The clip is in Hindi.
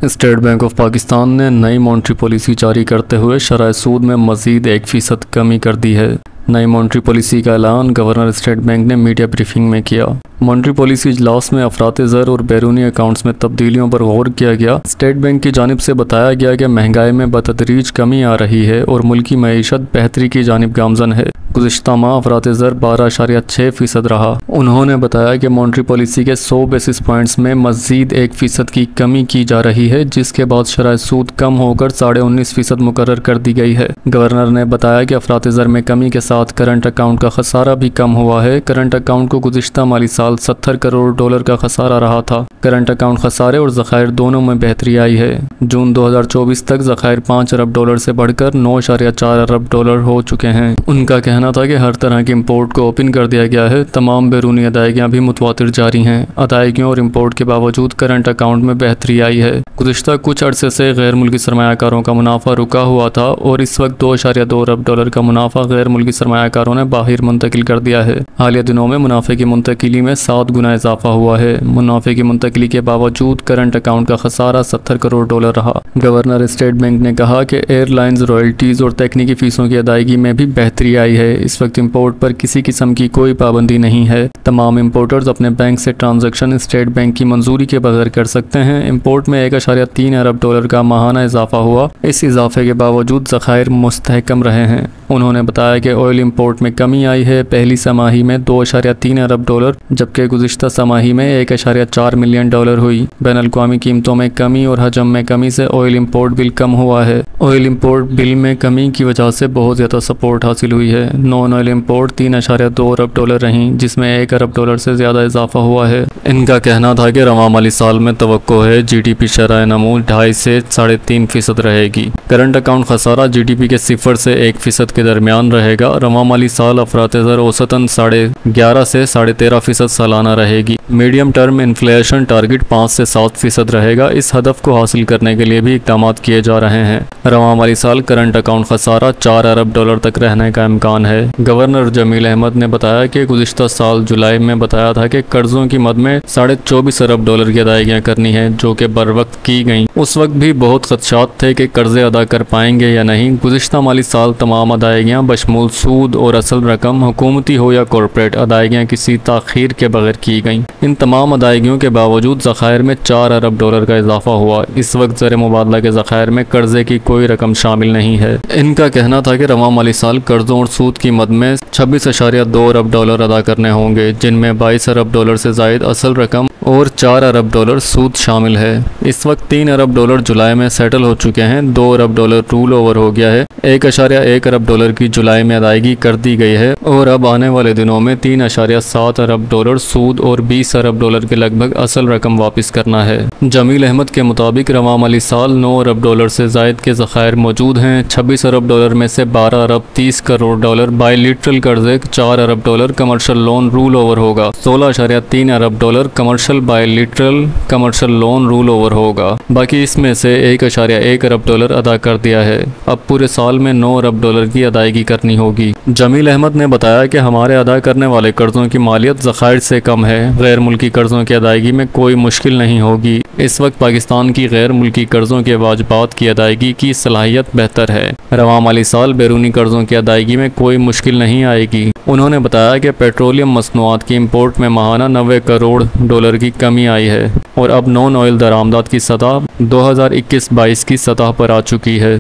स्टेट बैंक ऑफ पाकिस्तान ने नई मॉनेटरी पॉलिसी जारी करते हुए शरह सूद में मज़ीद 1% कमी कर दी है। नई मॉनेटरी पॉलिसी का ऐलान गवर्नर स्टेट बैंक ने मीडिया ब्रीफिंग में किया। मॉनेटरी पॉलिसी इजलास में अफराते ज़र और बैरूनी अकाउंट्स में तब्दीलियों पर गौर किया गया। स्टेट बैंक की जानिब से बताया गया कि महंगाई में बतदरीज कमी आ रही है और मुल्की मईशत बेहतरी की जानिब गामजन है। गुज़िश्ता माह अफराते ज़र 12.6% रहा। उन्होंने बताया कि मॉनेटरी पॉलिसी के 100 बेसिस पॉइंट्स में मज़ीद 1% की कमी की जा रही है, जिसके बाद शरह सूद कम होकर 19.5% मुकर्रर कर दी गई है। गवर्नर ने बताया कि अफराते ज़र में कमी के साथ करंट अकाउंट का खसारा भी कम हुआ है। करंट अकाउंट को गुज़िश्ता माली साल $70 करोड़ का खसारा रहा था। करंट अकाउंट खसारे और ज़खायर दोनों में बेहतरी आई है। जून 2024 तक ज़खायर $5 अरब से बढ़कर $9.4 अरब हो चुके हैं। उनका कहना था कि हर तरह के इंपोर्ट को ओपन कर दिया गया है। तमाम बैरूनी अदायगियाँ भी मुतवातिर जारी हैं। अदायगियों और इंपोर्ट के बावजूद करंट अकाउंट में बेहतरी आई है। गुज़िश्ता कुछ अरसे से गैर मुल्की सरमायाकारों का मुनाफा रुका हुआ था और इस वक्त $2.2 अरब का मुनाफा गैर मुल्की सरमायाकारों ने बाहर मुंतकिल कर दिया है। हालिया दिनों में मुनाफे की मुंतकिली में 7 गुना इजाफा हुआ है। मुनाफे की मुंतकिली के बावजूद करंट अकाउंट का खसारा $70 करोड़ रहा। गवर्नर स्टेट बैंक ने कहा कि एयरलाइंस रॉयल्टीज़ और तकनीकी फीसों की अदायगी में भी बेहतरी आई है। इस वक्त इंपोर्ट पर किसी किस्म की कोई पाबंदी नहीं है। तमाम इंपोर्टर्स अपने बैंक से ट्रांजैक्शन स्टेट बैंक की मंजूरी के बगैर कर सकते हैं। इंपोर्ट में $1.3 अरब का माहाना इजाफा हुआ। इस इजाफे के बावजूद ज़खायर मुस्तहकम रहे हैं। उन्होंने बताया कि ऑयल इंपोर्ट में कमी आई है। पहली समाही में $2.3 अरब जबकि गुज़िश्ता समाही में $1.4 मिलियन हुई। बैन अल-अक़वामी कीमतों में कमी और हजम में कमी से ऑयल इंपोर्ट बिल कम हुआ है। ऑयल इंपोर्ट बिल में कमी की वजह से बहुत ज़्यादा सपोर्ट हासिल हुई है। नॉन ऑयल इंपोर्ट $3.2 अरब रहीं, जिसमें $1 अरब से ज़्यादा इजाफा हुआ है। इनका कहना था कि रवां माली साल में तवक्को है GDP शरह नमू 2.5 से 3.5% रहेगी। करंट अकाउंट खसारा GDP के 0 से 1% के दरमियान रहेगा। रवां माली साल अफराते ज़र औसतन 11.5 से 13.5% सालाना रहेगी। मीडियम टर्म इन्फ्लेशन टारगेट 5 से 7% रहेगा। इस हदफ को हासिल करने के लिए भी इक़दाम किए जा रहे हैं। रवां माली साल करंट अकाउंट खसारा $4 अरब तक रहने का इम्कान है। गवर्नर जमील अहमद ने बताया कि गुज़िश्ता साल जुलाई में बताया था कि कर्जों की मद में $24.5 अरब की अदायगियाँ करनी है, जो कि बर वक्त की गई। उस वक्त भी बहुत खदशात थे कि कर्जे अदा कर पाएंगे या नहीं। गुज़िश्ता माली साल तमाम अदायगियाँ बशमूल सूद और असल रकम, हुकूमती हो या कॉरपोरेट अदायगियाँ किसी ताख़ीर के बगैर की गईं। इन तमाम अदायगियों के बावजूद ज़खायर में $4 अरब का इजाफा हुआ। इस वक्त ज़र मुबादला के ज़खायर में कर्जे की कोई रकम शामिल नहीं है। इनका कहना था कि रवां माली साल कर्जों और सूद की मद में $26.2 अरब अदा करने होंगे, जिनमें $22 अरब से ज़ायद असल रकम और $4 अरब सूद शामिल है। इस वक्त $3 अरब जुलाई में सेटल हो चुके हैं। $2 अरब रूल ओवर हो गया है। $1.1 अरब की जुलाई में अदायगी कर दी गई है और अब आने वाले दिनों में $3.7 अरब सूद और $20 अरब के लगभग असल रकम वापस करना है। जमील अहमद के मुताबिक रवां माली साल $9 अरब से ज़ायद के ज़खायर मौजूद हैं। $26 अरब में से $12 अरब $30 करोड़ बायलिटरल कर्जे, $4 अरब कमर्शियल लोन रूल ओवर होगा। $16.3 अरब commercial bilateral commercial loan roll over होगा। बाकी इसमें से $1.1 अरब अदा कर दिया है। अब पूरे साल में $9 अरब की अदायगी करनी होगी। जमील अहमद ने बताया कि हमारे अदा करने वाले कर्जों की मालियत ज़खायर से कम है। गैर मुल्की कर्जों की अदायगी में कोई मुश्किल नहीं होगी। इस वक्त पाकिस्तान की गैर मुल्की कर्जों के वाजिबात की अदायगी की सलाहियत बेहतर है। रवां माली साल बैरूनी कर्जों की अदायगी में कोई मुश्किल नहीं आएगी। उन्होंने बताया कि पेट्रोलियम मसनूआत की इंपोर्ट में माहाना $90 करोड़ की कमी आई है और अब नॉन ऑयल दरामदात की सतह 2021-22 की सतह पर आ चुकी है।